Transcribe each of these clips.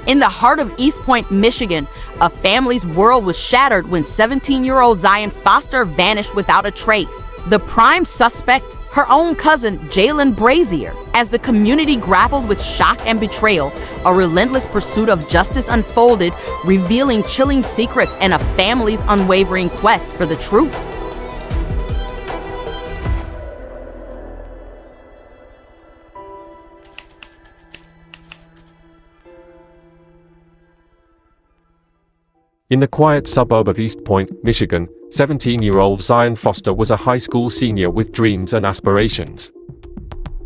In the heart of Eastpointe, Michigan, a family's world was shattered when 17-year-old Zion Foster vanished without a trace. The prime suspect, her own cousin, Jaylin Brazier. As the community grappled with shock and betrayal, a relentless pursuit of justice unfolded, revealing chilling secrets and a family's unwavering quest for the truth. In the quiet suburb of Eastpointe, Michigan, 17-year-old Zion Foster was a high school senior with dreams and aspirations.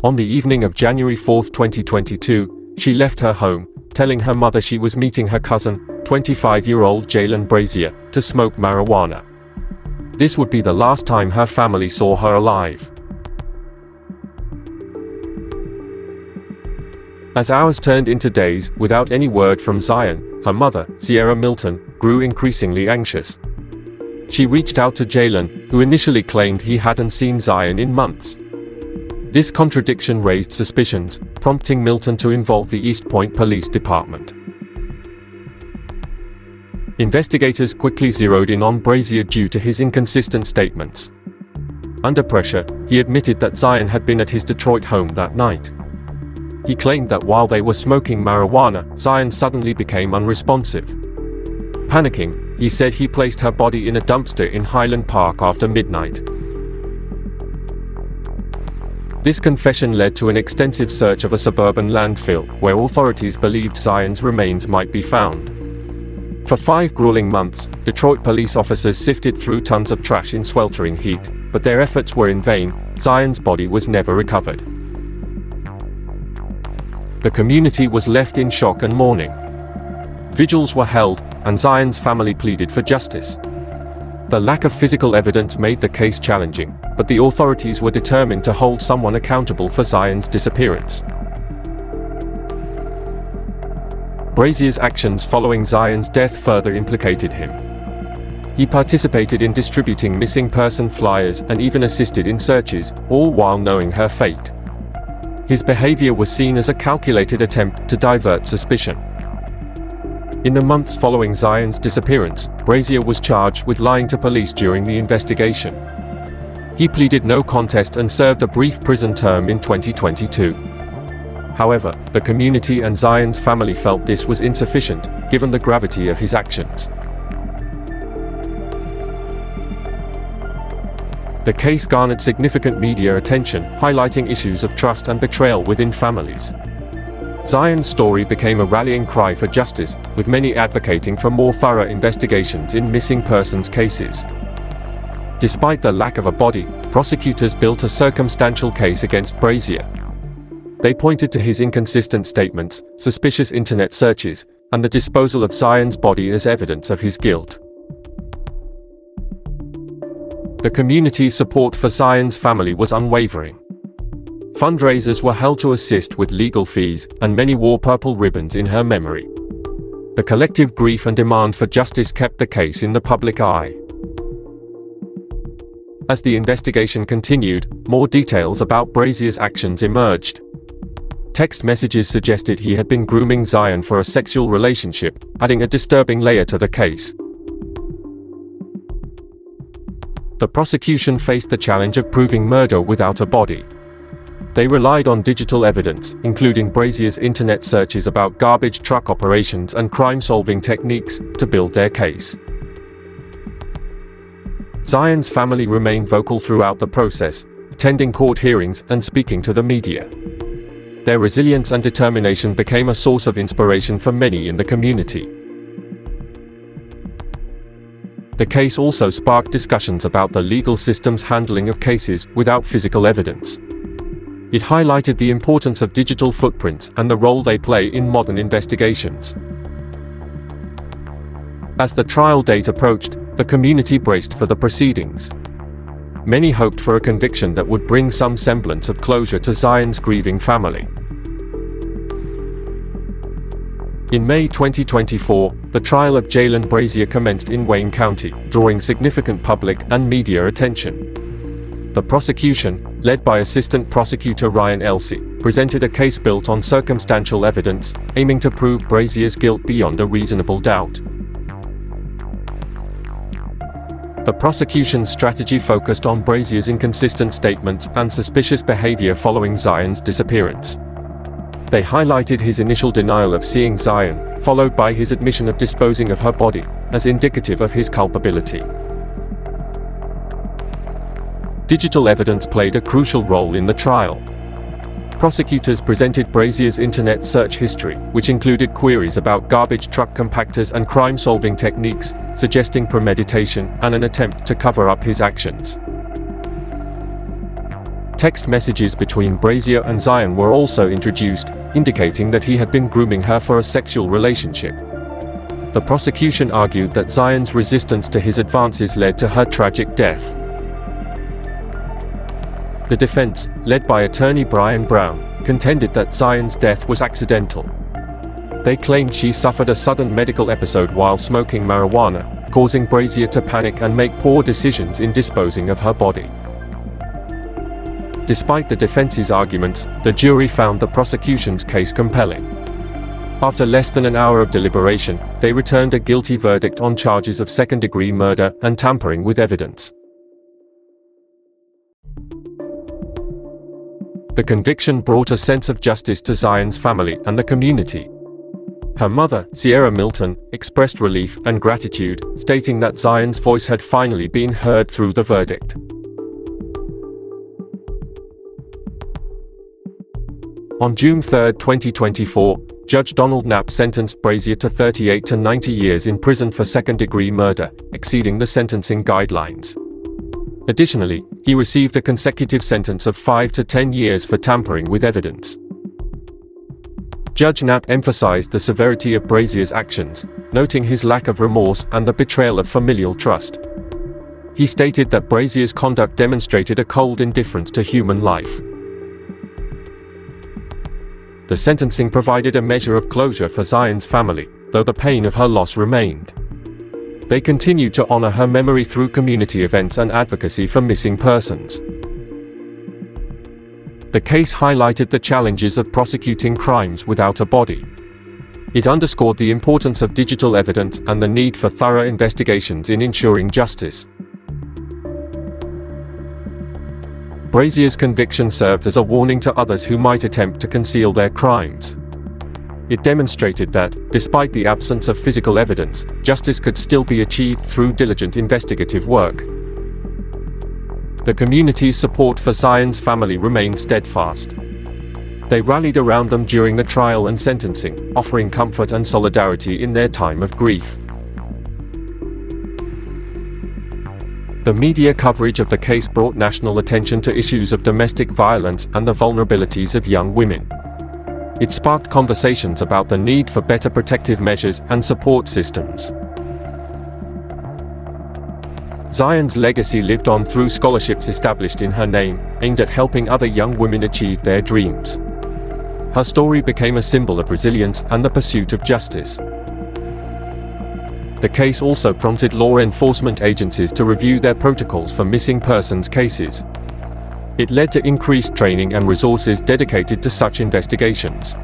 On the evening of January 4, 2022, she left her home, telling her mother she was meeting her cousin, 25-year-old Jaylin Brazier, to smoke marijuana. This would be the last time her family saw her alive. As hours turned into days without any word from Zion, her mother, Sierra Milton, grew increasingly anxious. She reached out to Jaylin, who initially claimed he hadn't seen Zion in months. This contradiction raised suspicions, prompting Milton to involve the Eastpointe Police Department. Investigators quickly zeroed in on Brazier due to his inconsistent statements. Under pressure, he admitted that Zion had been at his Detroit home that night. He claimed that while they were smoking marijuana, Zion suddenly became unresponsive. Panicking, he said he placed her body in a dumpster in Highland Park after midnight. This confession led to an extensive search of a suburban landfill, where authorities believed Zion's remains might be found. For 5 grueling months, Detroit police officers sifted through tons of trash in sweltering heat, but their efforts were in vain. Zion's body was never recovered. The community was left in shock and mourning. Vigils were held, and Zion's family pleaded for justice. The lack of physical evidence made the case challenging, but the authorities were determined to hold someone accountable for Zion's disappearance. Brazier's actions following Zion's death further implicated him. He participated in distributing missing person flyers and even assisted in searches, all while knowing her fate. His behavior was seen as a calculated attempt to divert suspicion. In the months following Zion's disappearance, Brazier was charged with lying to police during the investigation. He pleaded no contest and served a brief prison term in 2022. However, the community and Zion's family felt this was insufficient, given the gravity of his actions. The case garnered significant media attention, highlighting issues of trust and betrayal within families. Zion's story became a rallying cry for justice, with many advocating for more thorough investigations in missing persons cases. Despite the lack of a body, prosecutors built a circumstantial case against Brazier. They pointed to his inconsistent statements, suspicious internet searches, and the disposal of Zion's body as evidence of his guilt. The community's support for Zion's family was unwavering. Fundraisers were held to assist with legal fees, and many wore purple ribbons in her memory. The collective grief and demand for justice kept the case in the public eye. As the investigation continued, more details about Brazier's actions emerged. Text messages suggested he had been grooming Zion for a sexual relationship, adding a disturbing layer to the case. The prosecution faced the challenge of proving murder without a body. They relied on digital evidence, including Brazier's internet searches about garbage truck operations and crime-solving techniques, to build their case. Zion's family remained vocal throughout the process, attending court hearings and speaking to the media. Their resilience and determination became a source of inspiration for many in the community. The case also sparked discussions about the legal system's handling of cases without physical evidence. It highlighted the importance of digital footprints and the role they play in modern investigations. As the trial date approached, the community braced for the proceedings. Many hoped for a conviction that would bring some semblance of closure to Zion's grieving family. In May 2024, the trial of Jaylin Brazier commenced in Wayne County, drawing significant public and media attention. The prosecution, led by Assistant Prosecutor Ryan Elsey, presented a case built on circumstantial evidence, aiming to prove Brazier's guilt beyond a reasonable doubt. The prosecution's strategy focused on Brazier's inconsistent statements and suspicious behavior following Zion's disappearance. They highlighted his initial denial of seeing Zion, followed by his admission of disposing of her body, as indicative of his culpability. Digital evidence played a crucial role in the trial. Prosecutors presented Brazier's internet search history, which included queries about garbage truck compactors and crime-solving techniques, suggesting premeditation and an attempt to cover up his actions. Text messages between Brazier and Zion were also introduced, indicating that he had been grooming her for a sexual relationship. The prosecution argued that Zion's resistance to his advances led to her tragic death. The defense, led by attorney Brian Brown, contended that Zion's death was accidental. They claimed she suffered a sudden medical episode while smoking marijuana, causing Brazier to panic and make poor decisions in disposing of her body. Despite the defense's arguments, the jury found the prosecution's case compelling. After less than an hour of deliberation, they returned a guilty verdict on charges of second-degree murder and tampering with evidence. The conviction brought a sense of justice to Zion's family and the community. Her mother, Sierra Milton, expressed relief and gratitude, stating that Zion's voice had finally been heard through the verdict. On June 3, 2024, Judge Donald Knapp sentenced Brazier to 38 to 90 years in prison for second-degree murder, exceeding the sentencing guidelines. Additionally, he received a consecutive sentence of 5 to 10 years for tampering with evidence. Judge Knapp emphasized the severity of Brazier's actions, noting his lack of remorse and the betrayal of familial trust. He stated that Brazier's conduct demonstrated a cold indifference to human life. The sentencing provided a measure of closure for Zion's family, though the pain of her loss remained. They continued to honor her memory through community events and advocacy for missing persons. The case highlighted the challenges of prosecuting crimes without a body. It underscored the importance of digital evidence and the need for thorough investigations in ensuring justice. Brazier's conviction served as a warning to others who might attempt to conceal their crimes. It demonstrated that, despite the absence of physical evidence, justice could still be achieved through diligent investigative work. The community's support for Zion's family remained steadfast. They rallied around them during the trial and sentencing, offering comfort and solidarity in their time of grief. The media coverage of the case brought national attention to issues of domestic violence and the vulnerabilities of young women. It sparked conversations about the need for better protective measures and support systems. Zion's legacy lived on through scholarships established in her name, aimed at helping other young women achieve their dreams. Her story became a symbol of resilience and the pursuit of justice. The case also prompted law enforcement agencies to review their protocols for missing persons cases. It led to increased training and resources dedicated to such investigations.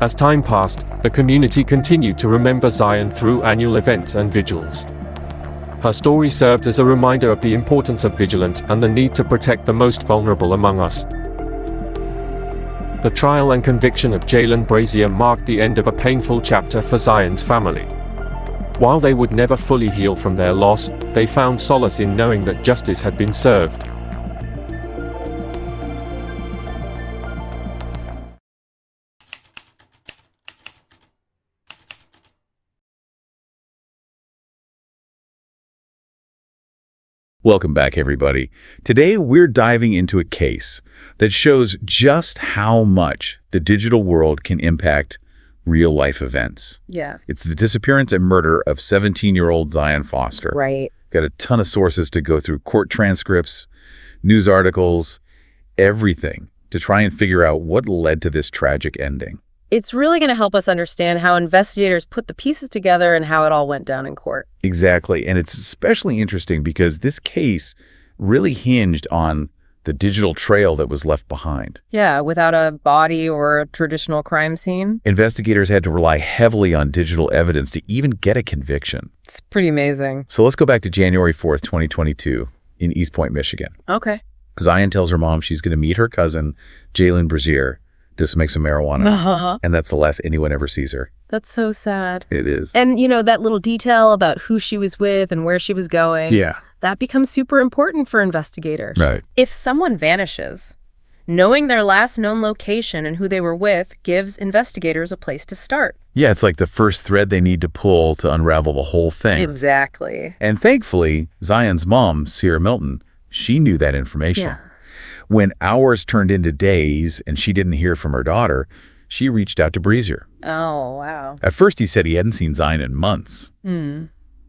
As time passed, the community continued to remember Zion through annual events and vigils. Her story served as a reminder of the importance of vigilance and the need to protect the most vulnerable among us. The trial and conviction of Jaylin Brazier marked the end of a painful chapter for Zion's family. While they would never fully heal from their loss, they found solace in knowing that justice had been served. Welcome back, everybody. Today, we're diving into a case that shows just how much the digital world can impact real-life events. Yeah. It's the disappearance and murder of 17-year-old Zion Foster. Right. Got a ton of sources to go through, court transcripts, news articles, everything to try and figure out what led to this tragic ending. It's really going to help us understand how investigators put the pieces together and how it all went down in court. Exactly. And it's especially interesting because this case really hinged on the digital trail that was left behind. Yeah, without a body or a traditional crime scene. Investigators had to rely heavily on digital evidence to even get a conviction. It's pretty amazing. So let's go back to January 4th, 2022 in Eastpointe, Michigan. Okay. Zion tells her mom she's going to meet her cousin, Jaylin Brazier, to smoke some marijuana. And that's the last anyone ever sees her. That's so sad. It is. And, that little detail about who she was with and where she was going. Yeah. That becomes super important for investigators. Right. If someone vanishes, knowing their last known location and who they were with gives investigators a place to start. Yeah, it's like the first thread they need to pull to unravel the whole thing. Exactly. And thankfully, Zion's mom, Sierra Milton, she knew that information. Yeah. When hours turned into days and she didn't hear from her daughter, she reached out to Brazier. Oh, wow. At first, he said he hadn't seen Zion in months.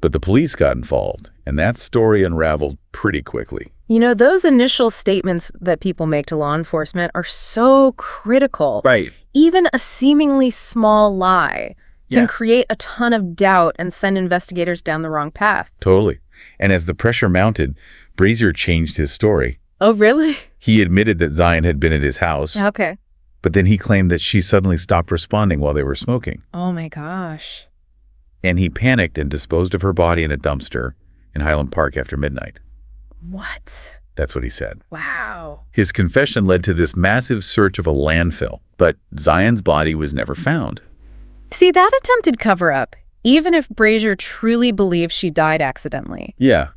But the police got involved, and that story unraveled pretty quickly. Those initial statements that people make to law enforcement are so critical. Right. Even a seemingly small lie can create a ton of doubt and send investigators down the wrong path. Totally. And as the pressure mounted, Brazier changed his story. Oh, really? He admitted that Zion had been at his house. Okay. But then he claimed that she suddenly stopped responding while they were smoking. Oh, my gosh. And he panicked and disposed of her body in a dumpster in Highland Park after midnight. What? That's what he said. Wow. His confession led to this massive search of a landfill, but Zion's body was never found. See, that attempted cover-up, even if Brazier truly believes she died accidentally, Yeah.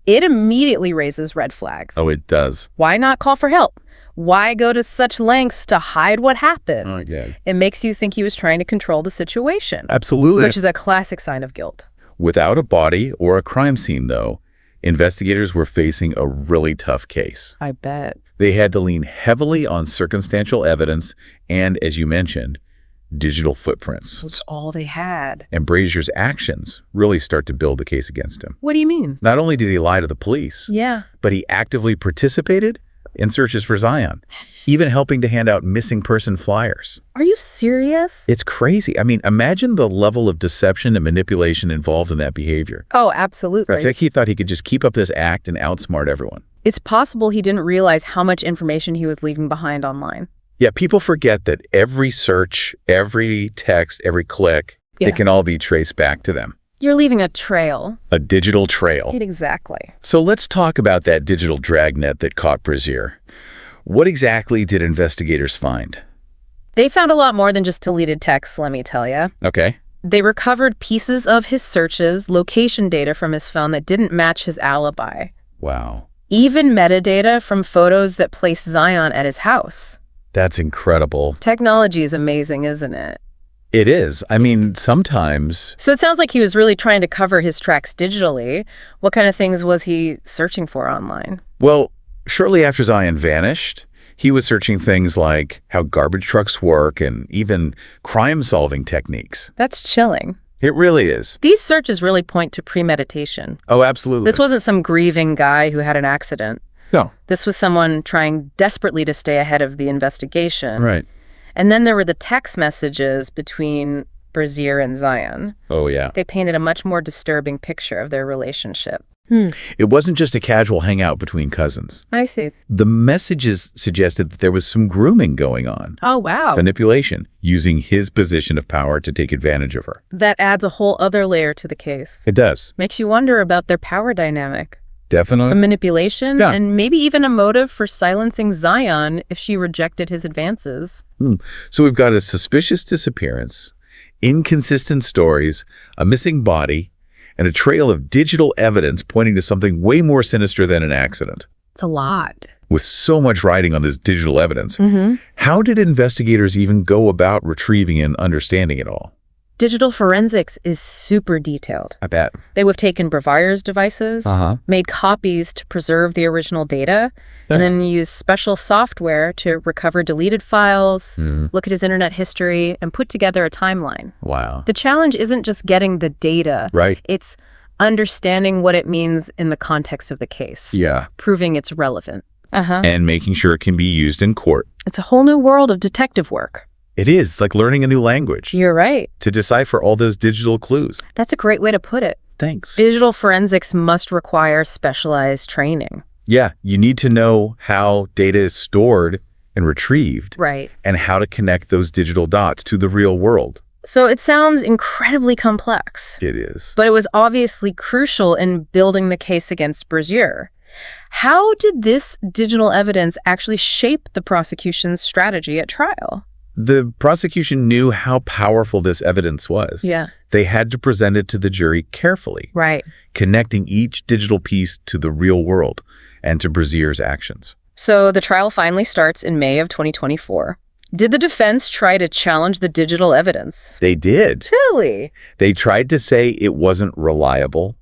it immediately raises red flags. Oh, it does. Why not call for help? Why go to such lengths to hide what happened? Oh, yeah. It makes you think he was trying to control the situation, Absolutely. which is a classic sign of guilt. Without a body or a crime scene, though, investigators were facing a really tough case. I bet. They had to lean heavily on circumstantial evidence and, as you mentioned, digital footprints. That's all they had. And Brazier's actions really start to build the case against him. What do you mean? Not only did he lie to the police, Yeah. but he actively participated in searches for Zion, even helping to hand out missing person flyers. Are you serious? It's crazy. I mean, imagine the level of deception and manipulation involved in that behavior. Oh, absolutely. It's like he thought he could just keep up this act and outsmart everyone. It's possible he didn't realize how much information he was leaving behind online. Yeah, people forget that every search, every text, every click, Yeah. it can all be traced back to them. You're leaving a trail. A digital trail. Exactly. So let's talk about that digital dragnet that caught Brazier. What exactly did investigators find? They found a lot more than just deleted texts, let me tell you. Okay. They recovered pieces of his searches, location data from his phone that didn't match his alibi. Wow. Even metadata from photos that placed Zion at his house. That's incredible. Technology is amazing, isn't it? It is. I mean, sometimes... So it sounds like he was really trying to cover his tracks digitally. What kind of things was he searching for online? Well, shortly after Zion vanished, he was searching things like how garbage trucks work and even crime-solving techniques. That's chilling. It really is. These searches really point to premeditation. Oh, absolutely. This wasn't some grieving guy who had an accident. No. This was someone trying desperately to stay ahead of the investigation. Right. And then there were the text messages between Brazier and Zion. Oh, yeah. They painted a much more disturbing picture of their relationship. It wasn't just a casual hangout between cousins. I see. The messages suggested that there was some grooming going on. Oh, wow. Manipulation, using his position of power to take advantage of her. That adds a whole other layer to the case. It does. Makes you wonder about their power dynamic. Definitely. The manipulation, Yeah. and maybe even a motive for silencing Zion if she rejected his advances. So we've got a suspicious disappearance, inconsistent stories, a missing body, and a trail of digital evidence pointing to something way more sinister than an accident. It's a lot. With so much riding on this digital evidence, how did investigators even go about retrieving and understanding it all? Digital forensics is super detailed. I bet. They would have taken Bravier's devices, made copies to preserve the original data, and then use special software to recover deleted files, look at his internet history, and put together a timeline. Wow. The challenge isn't just getting the data. Right. It's understanding what it means in the context of the case. Yeah. Proving it's relevant. And making sure it can be used in court. It's a whole new world of detective work. It is. It's like learning a new language. You're right. To decipher all those digital clues. That's a great way to put it. Thanks. Digital forensics must require specialized training. Yeah, you need to know how data is stored and retrieved. Right. And how to connect those digital dots to the real world. So it sounds incredibly complex. It is. But it was obviously crucial in building the case against Brazier. How did this digital evidence actually shape the prosecution's strategy at trial? The prosecution knew how powerful this evidence was. Yeah. They had to present it to the jury carefully. Right. Connecting each digital piece to the real world and to Brazier's actions. So the trial finally starts in May of 2024. Did the defense try to challenge the digital evidence? They did. Really? They tried to say it wasn't reliable,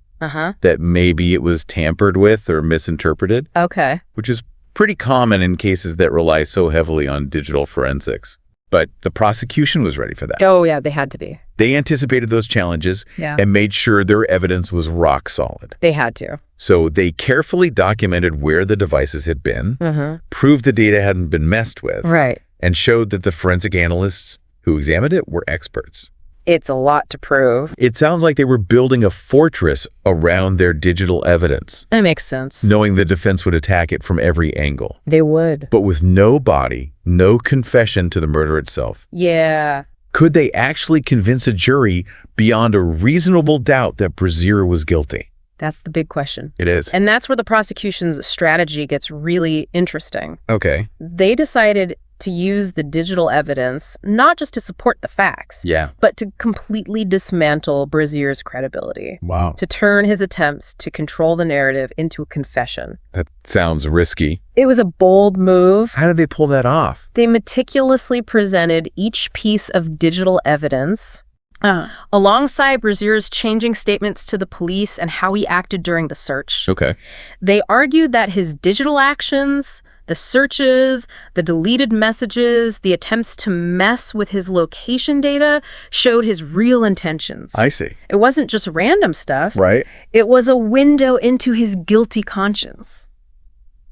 that maybe it was tampered with or misinterpreted. Okay. Which is pretty common in cases that rely so heavily on digital forensics. But the prosecution was ready for that. Oh, yeah, they had to be. They anticipated those challenges and made sure their evidence was rock solid. They had to. So they carefully documented where the devices had been, proved the data hadn't been messed with, Right. and showed that the forensic analysts who examined it were experts. It's a lot to prove. It sounds like they were building a fortress around their digital evidence, That makes sense. knowing the defense would attack it from every angle. They would. But with no body, no confession to the murder itself. Yeah. Could they actually convince a jury beyond a reasonable doubt that Brazier was guilty? That's the big question. It is. And that's where the prosecution's strategy gets really interesting. Okay. They decided to use the digital evidence not just to support the facts, Yeah. but to completely dismantle Brazier's credibility, Wow. to turn his attempts to control the narrative into a confession. That sounds risky. It was a bold move. How did they pull that off? They meticulously presented each piece of digital evidence alongside Brazier's changing statements to the police and how he acted during the search. Okay. They argued that his digital actions, the searches, the deleted messages, the attempts to mess with his location data showed his real intentions. I see. It wasn't just random stuff. Right. It was a window into his guilty conscience.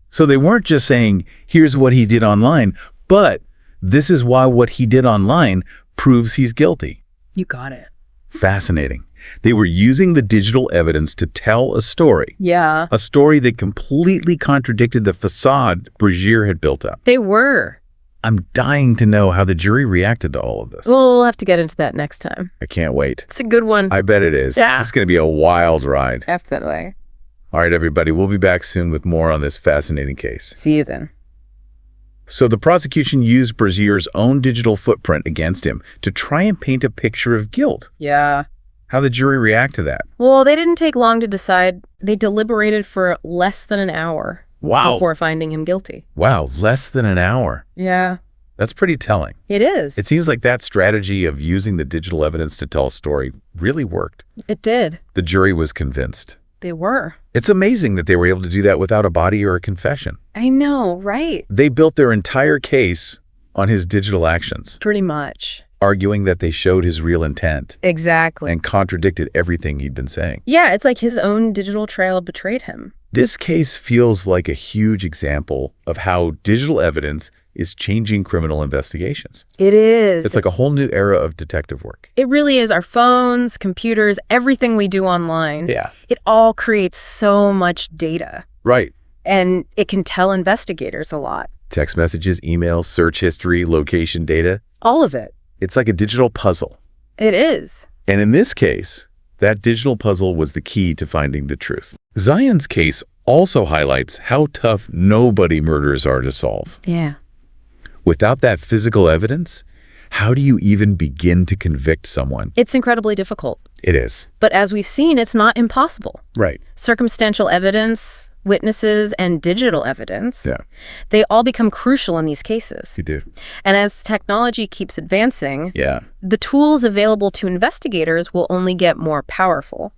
So they weren't just saying, here's what he did online, but this is why what he did online proves he's guilty. You got it. Fascinating. They were using the digital evidence to tell a story. Yeah. A story that completely contradicted the facade Brazier had built up. They were. I'm dying to know how the jury reacted to all of this. Well, we'll have to get into that next time. I can't wait. It's a good one. I bet it is. Yeah. It's going to be a wild ride. Definitely. All right, everybody. We'll be back soon with more on this fascinating case. See you then. So the prosecution used Brazier's own digital footprint against him to try and paint a picture of guilt. Yeah. How the jury react to that? Well, they didn't take long to decide. They deliberated for less than an hour. Wow. Before finding him guilty. Wow, less than an hour. Yeah. That's pretty telling. It is. It seems like that strategy of using the digital evidence to tell a story really worked. It did. The jury was convinced. They were. It's amazing that they were able to do that without a body or a confession. I know, right? They built their entire case on his digital actions, Pretty much. arguing that they showed his real intent Exactly. and contradicted everything he'd been saying. Yeah, it's like his own digital trail betrayed him. This case feels like a huge example of how digital evidence is changing criminal investigations. It is. It's like a whole new era of detective work. It really is. Our phones, computers, everything we do online. Yeah. It all creates so much data. Right. And it can tell investigators a lot. Text messages, emails, search history, location data. All of it. It's like a digital puzzle. It is. And in this case, that digital puzzle was the key to finding the truth. Zion's case also highlights how tough nobody murders are to solve. Yeah. Without that physical evidence, how do you even begin to convict someone? It's incredibly difficult. It is. But as we've seen, it's not impossible. Right. Circumstantial evidence, witnesses, and digital evidence, Yeah. they all become crucial in these cases. You do. And as technology keeps advancing, Yeah. the tools available to investigators will only get more powerful.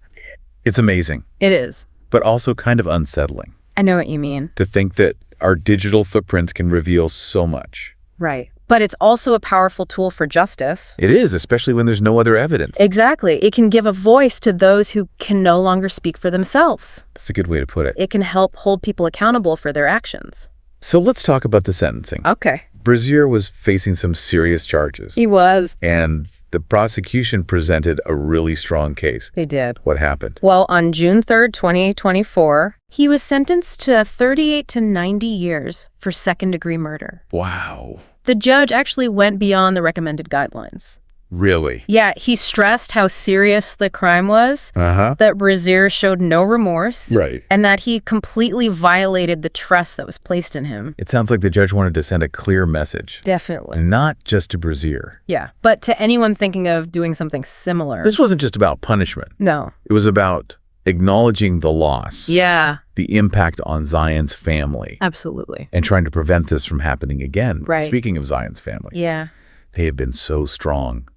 It's amazing, It is. but also kind of unsettling I know what you mean. to think that our digital footprints can reveal so much. Right. But it's also a powerful tool for justice. It is, especially when there's no other evidence. Exactly. It can give a voice to those who can no longer speak for themselves. That's a good way to put it. It can help hold people accountable for their actions. So let's talk about the sentencing. Okay. Brazier was facing some serious charges, He was. and the prosecution presented a really strong case. They did. What happened? Well, on June 3rd, 2024, He was sentenced to 38 to 90 years for second-degree murder. Wow. The judge actually went beyond the recommended guidelines. Really? Yeah, he stressed how serious the crime was, that Brazier showed no remorse, and that he completely violated the trust that was placed in him. It sounds like the judge wanted to send a clear message. Definitely. Not just to Brazier. Yeah, but to anyone thinking of doing something similar. This wasn't just about punishment. No. It was about acknowledging the loss. Yeah. The impact on Zion's family. Absolutely. And trying to prevent this from happening again. Right. Speaking of Zion's family. Yeah. They have been so strong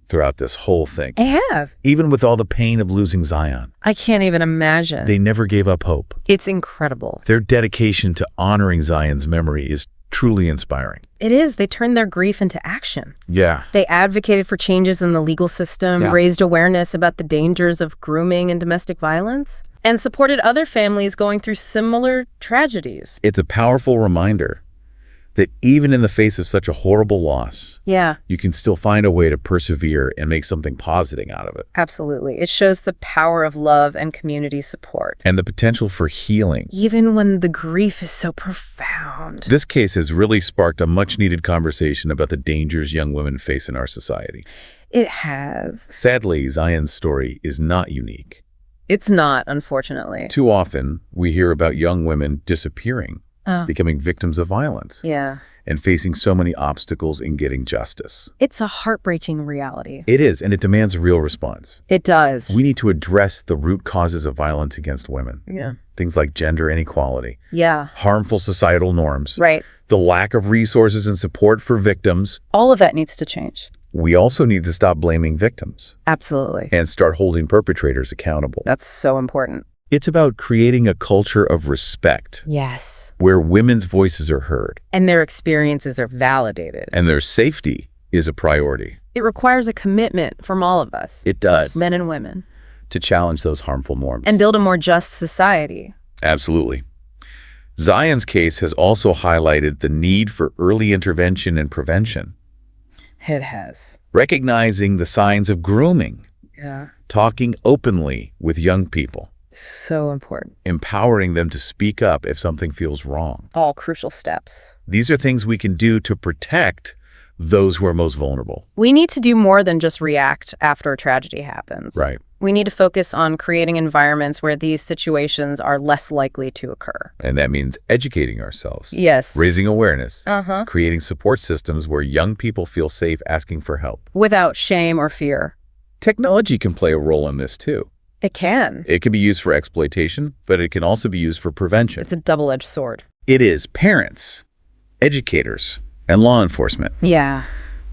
throughout this whole thing. I have. Even with all the pain of losing Zion. I can't even imagine. They never gave up hope. It's incredible. Their dedication to honoring Zion's memory is truly inspiring. It is. They turned their grief into action. Yeah. They advocated for changes in the legal system, raised awareness about the dangers of grooming and domestic violence, and supported other families going through similar tragedies. It's a powerful reminder that even in the face of such a horrible loss, you can still find a way to persevere and make something positive out of it. Absolutely. It shows the power of love and community support. And the potential for healing. Even when the grief is so profound. This case has really sparked a much-needed conversation about the dangers young women face in our society. It has. Sadly, Zion's story is not unique. It's not, unfortunately. Too often, we hear about young women disappearing, becoming victims of violence, and facing so many obstacles in getting justice. It's a heartbreaking reality. It is, and it demands a real response. It does. We need to address the root causes of violence against women. Yeah. Things like gender inequality, Yeah. harmful societal norms, Right. the lack of resources and support for victims. All of that needs to change. We also need to stop blaming victims Absolutely. and start holding perpetrators accountable. That's so important. It's about creating a culture of respect Yes. where women's voices are heard And their experiences are validated. and their safety is a priority. It requires a commitment from all of us. It does. Men and women. To challenge those harmful norms. And build a more just society. Absolutely. Zion's case has also highlighted the need for early intervention and prevention. It has. Recognizing the signs of grooming. Yeah. Talking openly with young people. So important. Empowering them to speak up if something feels wrong. All crucial steps. These are things we can do to protect those who are most vulnerable. We need to do more than just react after a tragedy happens. Right. We need to focus on creating environments where these situations are less likely to occur. And that means educating ourselves. Yes. Raising awareness. Uh-huh. Creating support systems where young people feel safe asking for help. Without shame or fear. Technology can play a role in this too. It can. It can be used for exploitation, but it can also be used for prevention. It's a double-edged sword. It is parents, educators, and law enforcement. Yeah.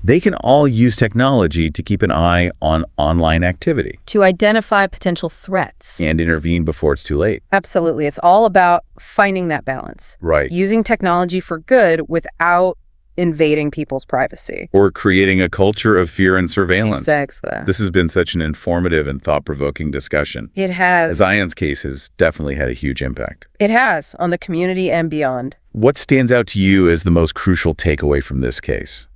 They can all use technology to keep an eye on online activity. To identify potential threats. And intervene before it's too late. Absolutely. It's all about finding that balance. Right. Using technology for good without invading people's privacy. Or creating a culture of fear and surveillance. Exactly. This has been such an informative and thought-provoking discussion. It has. Zion's case has definitely had a huge impact. It has, on the community and beyond. What stands out to you as the most crucial takeaway from this case?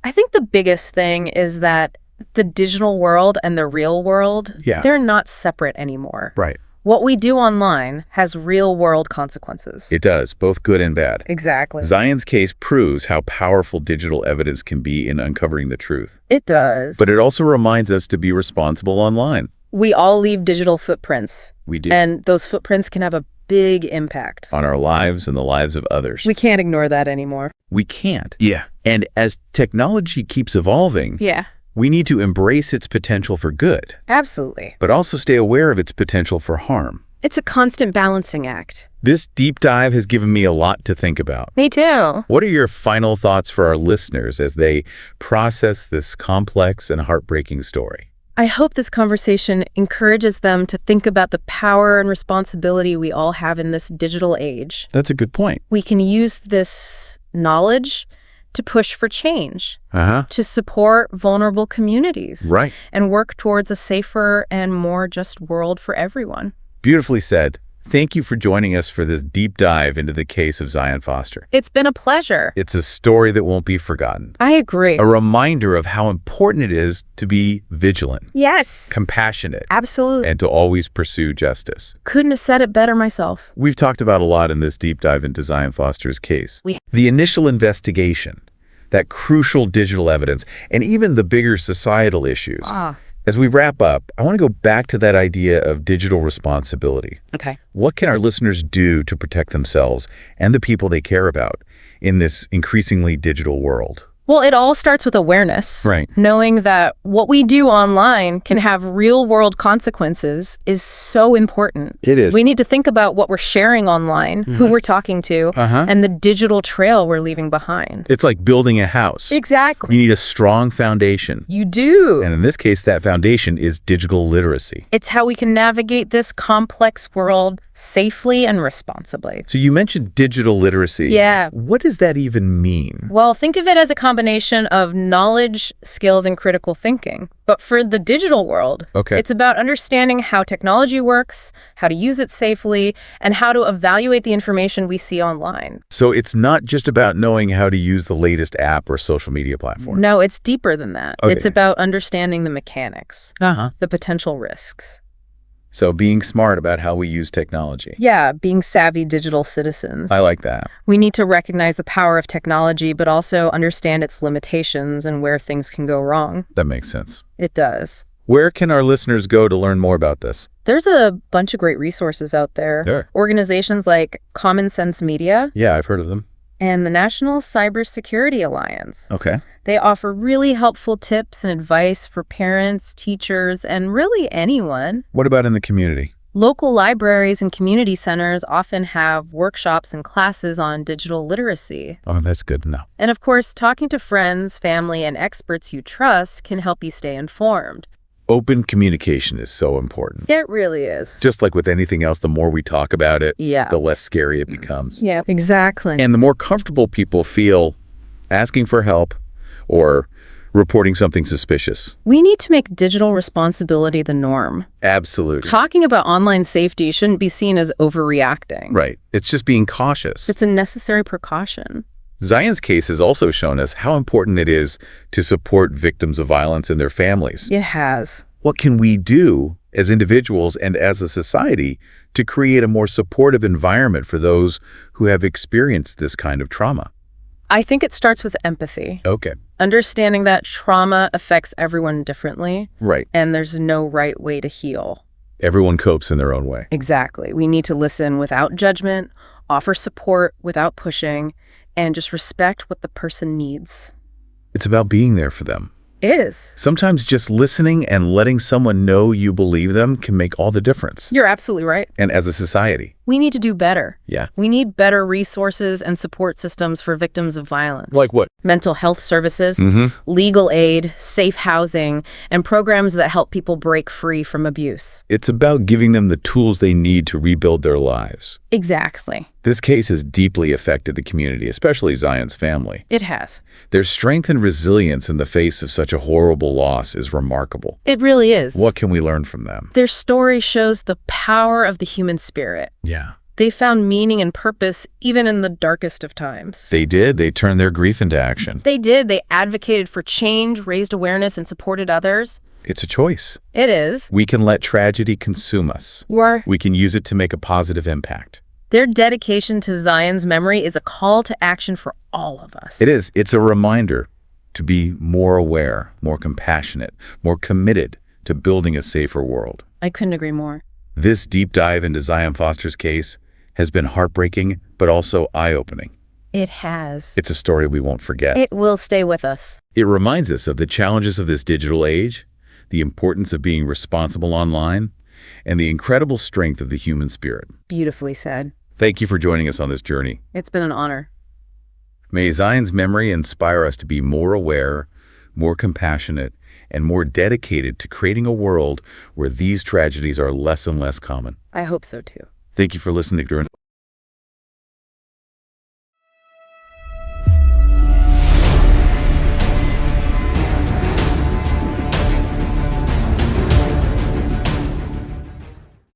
I think the biggest thing is that the digital world and the real world, they're not separate anymore. Right. What we do online has real-world consequences. It does, both good and bad. Exactly. Zion's case proves how powerful digital evidence can be in uncovering the truth. It does. But it also reminds us to be responsible online. We all leave digital footprints. We do. And those footprints can have a big impact. On our lives and the lives of others. We can't ignore that anymore. We can't. Yeah. And as technology keeps evolving, we need to embrace its potential for good. Absolutely. But also stay aware of its potential for harm. It's a constant balancing act. This deep dive has given me a lot to think about. Me too. What are your final thoughts for our listeners as they process this complex and heartbreaking story? I hope this conversation encourages them to think about the power and responsibility we all have in this digital age. That's a good point. We can use this knowledge to push for change, to support vulnerable communities, and work towards a safer and more just world for everyone. Beautifully said. Thank you for joining us for this deep dive into the case of Zion Foster. It's been a pleasure. It's a story that won't be forgotten. I agree. A reminder of how important it is to be vigilant, Yes. compassionate, Absolutely. and to always pursue justice. Couldn't have said it better myself. We've talked about a lot in this deep dive into Zion Foster's case. The initial investigation, that crucial digital evidence, and even the bigger societal issues. As we wrap up, I want to go back to that idea of digital responsibility. Okay. What can our listeners do to protect themselves and the people they care about in this increasingly digital world? Well, it all starts with awareness. Right. Knowing that what we do online can have real-world consequences is so important. It is. We need to think about what we're sharing online, who we're talking to, and the digital trail we're leaving behind. It's like building a house. Exactly. You need a strong foundation. You do. And in this case, that foundation is digital literacy. It's how we can navigate this complex world safely and responsibly. So you mentioned digital literacy. Yeah. What does that even mean? Well, think of it as a combination of knowledge, skills, and critical thinking. But for the digital world, it's about understanding how technology works, how to use it safely, and how to evaluate the information we see online. So it's not just about knowing how to use the latest app or social media platform. No, it's deeper than that. It's about understanding the mechanics, the potential risks. So being smart about how we use technology. Yeah, being savvy digital citizens. I like that. We need to recognize the power of technology, but also understand its limitations and where things can go wrong. That makes sense. It does. Where can our listeners go to learn more about this? There's a bunch of great resources out there. Sure. Organizations like Common Sense Media Yeah, I've heard of them. and the National Cybersecurity Alliance. Okay. They offer really helpful tips and advice for parents, teachers, and really anyone. What about in the community? Local libraries and community centers often have workshops and classes on digital literacy. Oh, that's good to know. And of course, talking to friends, family, and experts you trust can help you stay informed. Open communication is so important. It really is. Just like with anything else, the more we talk about it, Yeah. the less scary it becomes. Yeah, exactly. And the more comfortable people feel asking for help or reporting something suspicious. We need to make digital responsibility the norm. Absolutely. Talking about online safety shouldn't be seen as overreacting. Right. It's just being cautious. It's a necessary precaution. Zion's case has also shown us how important it is to support victims of violence and their families. It has. What can we do as individuals and as a society to create a more supportive environment for those who have experienced this kind of trauma? I think it starts with empathy. Okay. Understanding that trauma affects everyone differently. Right. And there's no right way to heal. Everyone copes in their own way. Exactly. We need to listen without judgment, offer support without pushing, and just respect what the person needs. It's about being there for them. It is. Sometimes just listening and letting someone know you believe them can make all the difference. You're absolutely right. And as a society. We need to do better. Yeah. We need better resources and support systems for victims of violence. Like what? Mental health services, Mm-hmm. legal aid, safe housing, and programs that help people break free from abuse. It's about giving them the tools they need to rebuild their lives. Exactly. This case has deeply affected the community, especially Zion's family. It has. Their strength and resilience in the face of such a horrible loss is remarkable. It really is. What can we learn from them? Their story shows the power of the human spirit. Yeah. They found meaning and purpose even in the darkest of times. They did. They turned their grief into action. They did. They advocated for change, raised awareness, and supported others. It's a choice. It is. We can let tragedy consume us. We can use it to make a positive impact. Their dedication to Zion's memory is a call to action for all of us. It is. It's a reminder to be more aware, more compassionate, more committed to building a safer world. I couldn't agree more. This deep dive into Zion Foster's case has been heartbreaking, but also eye-opening. It has. It's a story we won't forget. It will stay with us. It reminds us of the challenges of this digital age, the importance of being responsible online, and the incredible strength of the human spirit. Beautifully said. Thank you for joining us on this journey. It's been an honor. May Zion's memory inspire us to be more aware, more compassionate, and more dedicated to creating a world where these tragedies are less and less common. I hope so too. Thank you for listening to